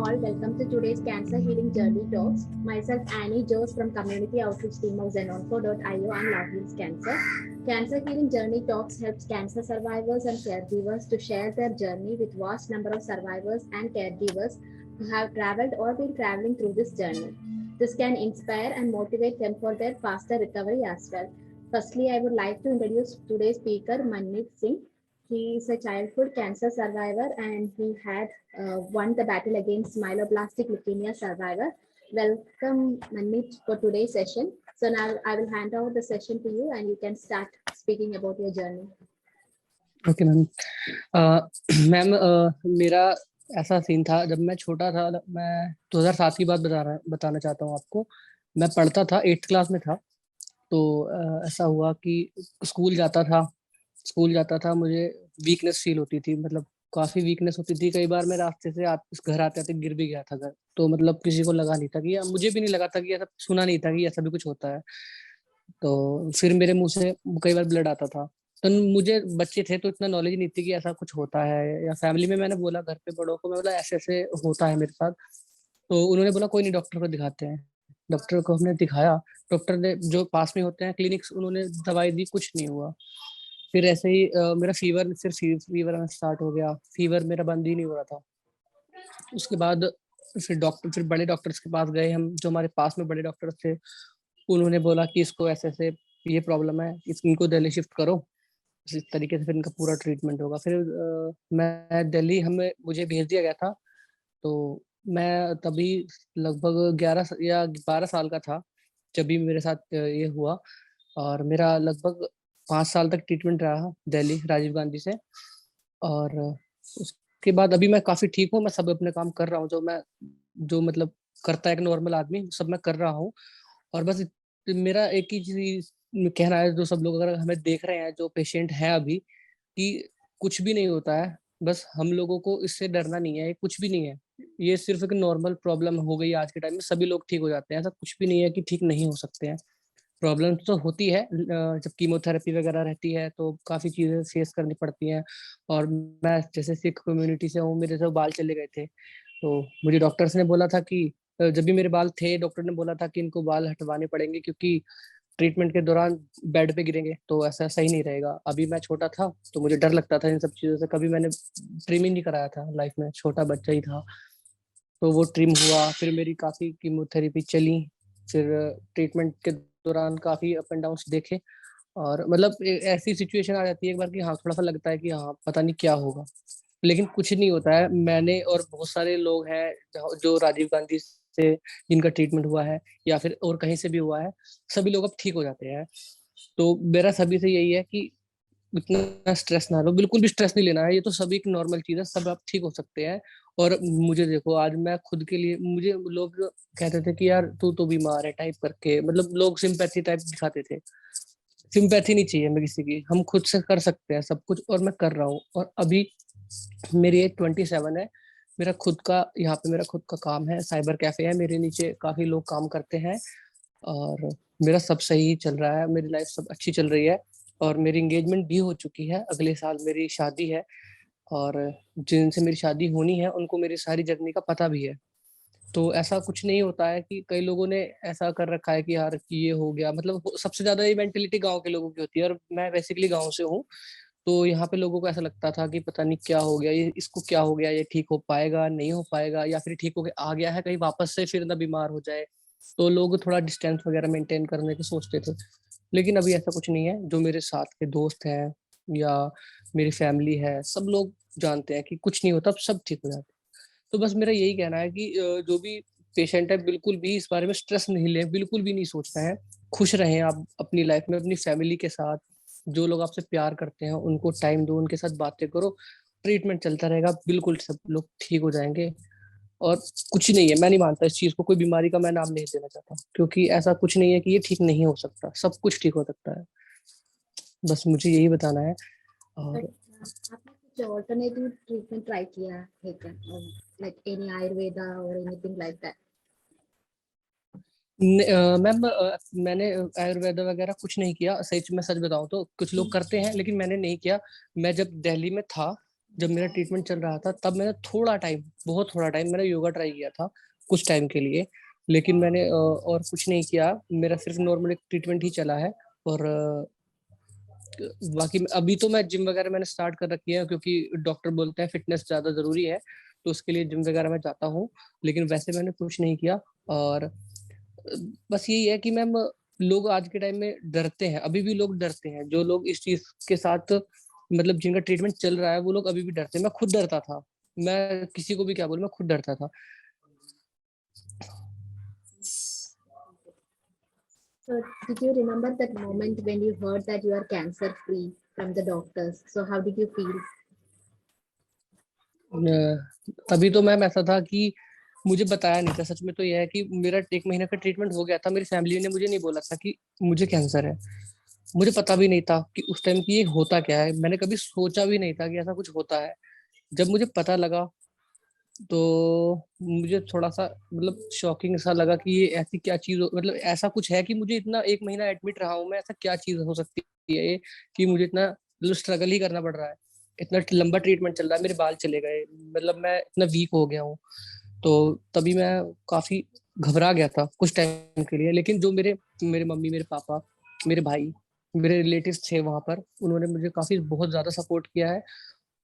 all, welcome to today's Cancer Healing Journey Talks. Myself Annie Jose from Community Outreach Team of Zenonco.io and Love Heals Cancer. Cancer Healing Journey Talks helps cancer survivors and caregivers to share their journey with vast number of survivors and caregivers who have traveled or been traveling through this journey. This can inspire and motivate them for their faster recovery as well. Firstly, I would like to introduce today's speaker, Manmeet Singh. He is a childhood cancer survivor and he had won the battle against myeloblastic leukemia survivor. Welcome, Manmeet, for today's session. So now I will hand over the session to you and you can start speaking about your journey. Okay ma'am ma'am मेरा ऐसा scene था जब मैं छोटा था। मैं 2007 की बात बताना चाहता हूँ आपको। मैं पढ़ता था, 8th क्लास में था। तो ऐसा हुआ कि स्कूल जाता था मुझे वीकनेस फील होती थी, मतलब काफी वीकनेस होती थी। कई बार मैं रास्ते से घर आते आते गिर भी गया था घर। तो मतलब किसी को लगा नहीं था कि, मुझे भी नहीं लगा था कि ऐसा, सुना नहीं था कि ऐसा भी कुछ होता है। तो फिर मेरे मुंह से कई बार ब्लड आता था। तो मुझे, बच्चे थे तो इतना नॉलेज नहीं थी कि ऐसा कुछ होता है, या फैमिली में मैंने बोला, घर पे बड़ों को मैं बोला ऐसे ऐसे होता है मेरे साथ। तो उन्होंने बोला कोई नहीं, डॉक्टर को दिखाते हैं। डॉक्टर को हमने दिखाया। डॉक्टर ने, जो पास में होते हैं क्लिनिक्स, उन्होंने दवाई दी, कुछ नहीं हुआ। फिर ऐसे ही मेरा फीवर में स्टार्ट हो गया। फीवर मेरा बंद ही नहीं हो रहा था। उसके बाद फिर बड़े डॉक्टर्स के पास गए हम, जो हमारे पास में बड़े डॉक्टर्स थे। उन्होंने बोला कि इसको ऐसे ऐसे ये प्रॉब्लम है, इनको दिल्ली शिफ्ट करो। इस तरीके से फिर इनका पूरा ट्रीटमेंट होगा। फिर मैं दिल्ली, मुझे भेज दिया गया था। तो मैं तभी लगभग 11 या 12 साल का था जब भी मेरे साथ ये हुआ। और मेरा लगभग 5 साल तक ट्रीटमेंट रहा दिल्ली राजीव गांधी से। और उसके बाद अभी मैं काफी ठीक हूँ। मैं सब अपने काम कर रहा हूँ, जो मतलब करता है एक नॉर्मल आदमी, सब मैं कर रहा हूँ। और बस मेरा एक ही चीज कहना है, जो सब लोग अगर हमें देख रहे हैं, जो पेशेंट है अभी, कि कुछ भी नहीं होता है। बस हम लोगों को इससे डरना नहीं है, ये कुछ भी नहीं है। ये सिर्फ एक नॉर्मल प्रॉब्लम हो गई आज के टाइम में, सभी लोग ठीक हो जाते हैं। ऐसा कुछ भी नहीं है कि ठीक नहीं हो सकते हैं। प्रॉब्लम तो होती है, जब कीमोथेरेपी वगैरह रहती है तो काफी चीजें फेस करनी पड़ती हैं। और मैं जैसे सिख कम्युनिटी से हूँ, मेरे से बाल चले गए थे। तो मुझे डॉक्टर्स ने बोला था कि जब भी मेरे बाल थे, डॉक्टर ने बोला था कि इनको बाल हटवाने पड़ेंगे, क्योंकि ट्रीटमेंट के दौरान बेड पे गिरेंगे तो ऐसा सही नहीं रहेगा। अभी मैं छोटा था तो मुझे डर लगता था इन सब चीजों से। कभी मैंने ट्रिम ही नहीं कराया था लाइफ में, छोटा बच्चा ही था। तो वो ट्रिम हुआ, फिर मेरी काफी कीमोथेरेपी चली। फिर ट्रीटमेंट के दौरान काफी अप एंड डाउन देखे। और मतलब ऐसी सिचुएशन आ जाती है एक बार कि हाँ, थोड़ा सा लगता है कि हाँ पता नहीं क्या होगा, लेकिन कुछ नहीं होता है। मैंने और बहुत सारे लोग हैं जो राजीव गांधी से, जिनका ट्रीटमेंट हुआ है या फिर और कहीं से भी हुआ है, सभी लोग अब ठीक हो जाते हैं। तो मेरा सभी से यही है कि इतना स्ट्रेस ना लो, बिल्कुल भी स्ट्रेस नहीं लेना है। ये तो सभी एक नॉर्मल चीज है, सब आप ठीक हो सकते हैं। और मुझे देखो, आज मैं खुद के लिए, मुझे लोग कहते थे कि यार तू तो बीमार है टाइप करके, मतलब लोग सिंपैथी टाइप दिखाते थे। सिंपैथी नहीं चाहिए हमें किसी की, हम खुद से कर सकते हैं सब कुछ, और मैं कर रहा हूँ। और अभी मेरी एज 27 है। मेरा खुद का, यहाँ पे मेरा खुद का काम है, साइबर कैफे है, मेरे नीचे काफी लोग काम करते हैं। और मेरा सब सही चल रहा है, मेरी लाइफ सब अच्छी चल रही है। और मेरी एंगेजमेंट भी हो चुकी है, अगले साल मेरी शादी है। और जिनसे मेरी शादी होनी है उनको मेरी सारी जर्नी का पता भी है। तो ऐसा कुछ नहीं होता है कि कई लोगों ने ऐसा कर रखा है कि यार कि ये हो गया, मतलब सबसे ज्यादा ये मेंटेलिटी गांव के लोगों की होती है। और मैं बेसिकली गांव से हूँ। तो यहाँ पे लोगों को ऐसा लगता था कि पता नहीं क्या हो गया, ये इसको क्या हो गया, ये ठीक हो पाएगा नहीं हो पाएगा, या फिर ठीक हो गया आ गया है कहीं वापस से फिर ना बीमार हो जाए। तो लोग थोड़ा डिस्टेंस वगैरह मेंटेन करने की सोचते थे। लेकिन अभी ऐसा कुछ नहीं है। जो मेरे साथ के दोस्त हैं या मेरी फैमिली है, सब लोग जानते हैं कि कुछ नहीं होता, सब ठीक हो जाता है। तो बस मेरा यही कहना है कि जो भी पेशेंट है, बिल्कुल भी इस बारे में स्ट्रेस नहीं ले, बिल्कुल भी नहीं सोचना है। खुश रहें आप अपनी लाइफ में, अपनी फैमिली के साथ। जो लोग आपसे प्यार करते हैं उनको टाइम दो, उनके साथ बातें करो। ट्रीटमेंट चलता रहेगा, बिल्कुल सब लोग ठीक हो जाएंगे। और कुछ नहीं है, मैं नहीं मानता इस चीज को, कोई बीमारी का मैं नाम नहीं देना चाहता, क्योंकि ऐसा कुछ नहीं है कि ये ठीक नहीं हो सकता, सब कुछ ठीक हो सकता है। बस मुझे यही बताना है। और आपने कुछ ऑल्टरनेटिव ट्रीटमेंट ट्राई किया है क्या, लाइक एनी आयुर्वेदा और एनीथिंग लाइक दैट? मैम मैंने आयुर्वेदा वगैरह कुछ नहीं किया। सच में सच बताऊं तो कुछ लोग करते हैं, लेकिन मैंने नहीं किया। मैं जब दिल्ली में था जब मेरा ट्रीटमेंट चल रहा था तब मैंने बहुत थोड़ा टाइम मैंने योगा ट्राई किया था कुछ टाइम के लिए। लेकिन मैंने और कुछ नहीं किया, मेरा सिर्फ नॉर्मल ट्रीटमेंट ही चला है। और बाकी अभी तो मैं जिम वगैरह मैंने स्टार्ट कर रखी है, क्योंकि डॉक्टर बोलते हैं फिटनेस ज्यादा जरूरी है, तो उसके लिए जिम वगैरह में जाता हूँ। लेकिन वैसे मैंने कुछ नहीं किया। और बस यही है कि मैम, लोग आज के टाइम में डरते हैं, अभी भी लोग डरते हैं, जो लोग इस चीज के साथ मतलब जिनका ट्रीटमेंट चल रहा है वो लोग अभी भी डरते हैं। मैं खुद डरता था, मैं किसी को भी क्या बोलूं, मैं खुद डरता था। So, did you remember that moment when you heard that you are cancer free from the doctors? So, how did you feel? तभी तो मैम ऐसा था कि मुझे बताया नहीं था। सच में तो यह है कि मेरा 1 महीने का ट्रीटमेंट हो गया था, मेरी फैमिली ने मुझे नहीं बोला था कि मुझे कैंसर है। मुझे पता भी नहीं था कि उस टाइम की ये होता क्या है, मैंने कभी सोचा भी नहीं था कि ऐसा कुछ होता है। जब मुझे पता लगा तो मुझे थोड़ा सा मतलब शॉकिंग सा लगा कि ये ऐसी क्या चीज मतलब ऐसा कुछ है कि मुझे इतना 1 महीना एडमिट रहा हूँ मैं, ऐसा क्या चीज हो सकती है ये कि मुझे इतना मतलब स्ट्रगल ही करना पड़ रहा है। इतना लंबा ट्रीटमेंट चल रहा है, मेरे बाल चले गए, मतलब मैं इतना वीक हो गया हूँ। तो तभी मैं काफी घबरा गया था कुछ टाइम के लिए। लेकिन जो मेरे मेरे मम्मी, मेरे पापा, मेरे भाई, मेरे रिलेटिव्स थे वहां पर, उन्होंने मुझे काफी बहुत ज्यादा सपोर्ट किया है।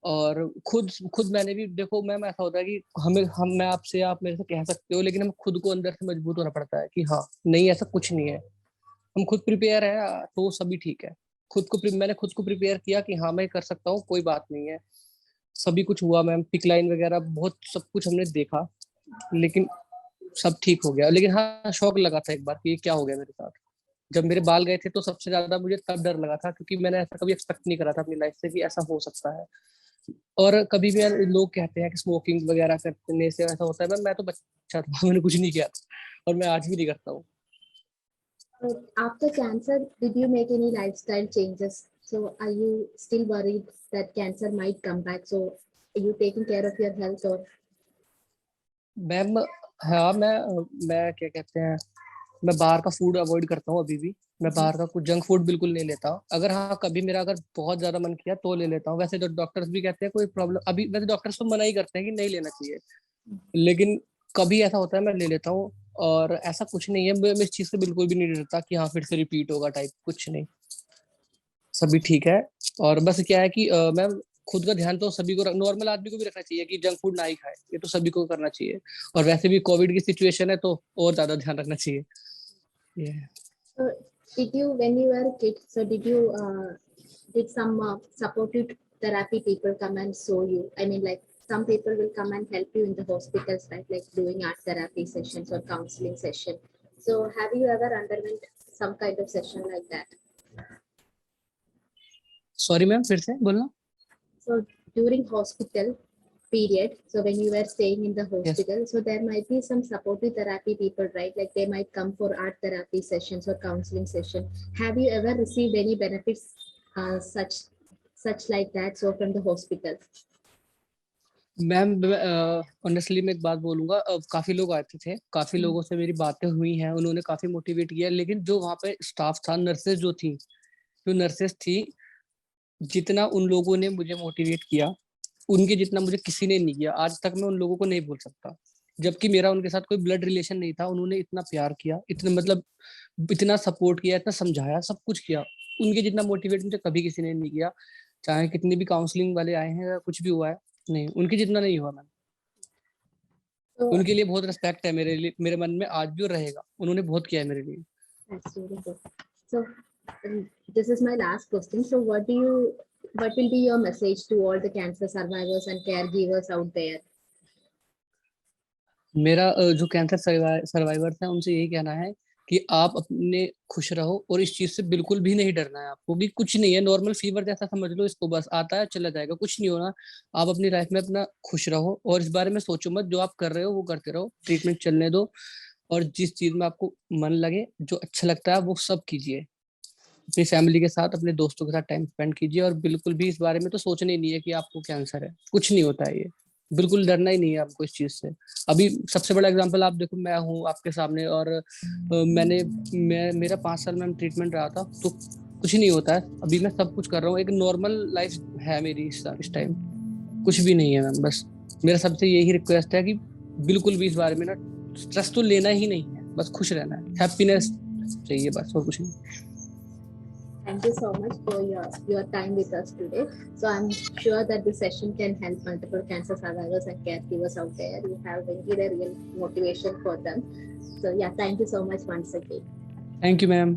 और खुद खुद मैंने भी देखो मैम, ऐसा होता है कि मैं आपसे, आप मेरे से कह सकते हो, लेकिन हमें खुद को अंदर से मजबूत होना पड़ता है कि हाँ, नहीं ऐसा कुछ नहीं है, हम खुद प्रिपेयर है तो सभी ठीक है। मैंने खुद को प्रिपेयर किया कि हाँ मैं कर सकता हूँ, कोई बात नहीं है। सभी कुछ हुआ मैम, पिक लाइन वगैरह बहुत सब कुछ हमने देखा, लेकिन सब ठीक हो गया। लेकिन हाँ, शौक लगा था एक बार कि ये क्या हो गया मेरे साथ। जब मेरे बाल गए थे तो सबसे ज्यादा मुझे तब डर लगा था, क्योंकि मैंने ऐसा कभी एक्सपेक्ट नहीं करा था अपनी लाइफ से कि ऐसा हो सकता है। और कभी भी लोग कहते हैं कि स्मोकिंग वगैरह करने से ऐसा होता है, मैं तो बच्चा था मैंने कुछ नहीं किया था, और मैं आज भी नहीं करता हूँ। So, after cancer, did you make any lifestyle changes? So, are you still worried that cancer might come back? So, are you taking care of your health or? Ma'am, हाँ मैं क्या कहते हैं, मैं बाहर का फूड अवॉइड करता हूँ अभी भी। मैं बाहर का कुछ जंक फूड बिल्कुल नहीं लेता हूँ। अगर हाँ कभी मेरा अगर बहुत ज्यादा मन किया तो ले लेता हूँ। वैसे तो डॉक्टर्स भी कहते हैं कोई प्रॉब्लम, अभी वैसे डॉक्टर्स तो मना ही करते हैं कि नहीं लेना चाहिए, लेकिन कभी ऐसा होता है मैं ले लेता हूँ। और ऐसा कुछ नहीं है, मैं इस चीज से बिल्कुल भी नहीं डरता कि हाँ फिर से रिपीट होगा टाइप, कुछ नहीं, सभी ठीक है। और बस क्या है कि मैम, खुद का ध्यान तो सभी को, नॉर्मल आदमी को भी रखना चाहिए कि जंक फूड ना ही खाए, ये तो सभी को करना चाहिए। और वैसे भी कोविड की सिचुएशन है तो और ज्यादा ध्यान रखना चाहिए ये। So, did you, when you were a kid, so did some supportive therapy people come and show you? I mean, like some people will come and help you in the hospitals, right? Like doing art therapy sessions or counseling session. So, have you ever underwent some kind of session like that? Sorry ma'am, फिर से बोलना। So, during hospital period, so when you were staying in the yes hospital, so there might be some supportive therapy people, right? Like they might come for art therapy sessions or counseling session. Have you ever received any benefits such like that, so from the hospital? Ma'am, honestly मैं एक बात बोलूंगा, काफी लोग आते थे, काफी Mm. लोगों से मेरी बातें हुई हैं, उन्होंने काफी मोटिवेट किया। लेकिन जो वहाँ पे स्टाफ था, नर्सेज जो नर्सेज थी, जितना उन लोगों ने मुझे मोटिवेट किया, उनके जितना मुझे किसी ने नहीं किया। आज तक मैं उन लोगों को नहीं भूल सकता। जबकि मेरा उनके साथ कोई ब्लड रिलेशन नहीं था, उन्होंने इतना प्यार किया, इतना मतलब इतना सपोर्ट किया, इतना समझाया, सब कुछ किया। उनके जितना मोटिवेट मुझे कभी किसी ने नहीं किया, चाहे कितने भी काउंसलिंग वाले आए हैं या कुछ भी हुआ है, नहीं, उनके जितना नहीं हुआ मैम। So उनके लिए बहुत रिस्पेक्ट है मेरे लिए, मेरे मन में आज भी और रहेगा। उन्होंने बहुत किया है मेरे लिए। that's really good. So this is my last question. So what will be your message to all the cancer survivors and caregivers out there? मेरा जो कैंसर सर्वाइवर्स हैं उनसे यही कहना है कि आप अपने खुश रहो, और इस चीज से बिल्कुल भी नहीं डरना है आपको, भी कुछ नहीं है, नॉर्मल फीवर जैसा समझ लो इसको, बस आता है चला जाएगा, कुछ नहीं होना। आप अपनी लाइफ में अपना खुश रहो, और इस बारे में सोचो मत, जो आप कर रहे हो वो करते रहो, ट्रीटमेंट चलने दो। और जिस चीज में आपको मन लगे, जो अच्छा लगता है वो सब कीजिए। अपनी फैमिली के साथ, अपने दोस्तों के साथ टाइम स्पेंड कीजिए, और बिल्कुल भी इस बारे में तो सोचना ही नहीं है कि आपको कैंसर है, कुछ नहीं होता है ये। बिल्कुल डरना ही नहीं है आपको इस चीज से। अभी सबसे बड़ा एग्जांपल आप देखो, मैं हूँ आपके सामने, और मेरा 5 साल में ट्रीटमेंट रहा था, तो कुछ नहीं होता है। अभी मैं सब कुछ कर रहा हूँ, एक नॉर्मल लाइफ है मेरी इस टाइम। कुछ भी नहीं है मैम। बस मेरा सबसे यही रिक्वेस्ट है कि बिल्कुल भी इस बारे में ना स्ट्रेस तो लेना ही नहीं है, बस खुश रहना है, हैप्पीनेस चाहिए बस, और कुछ नहीं। Thank you so much for your time with us today. So I'm sure that this session can help multiple cancer survivors and caregivers out there. You have been a real motivation for them. So yeah, thank you so much once again. Thank you ma'am.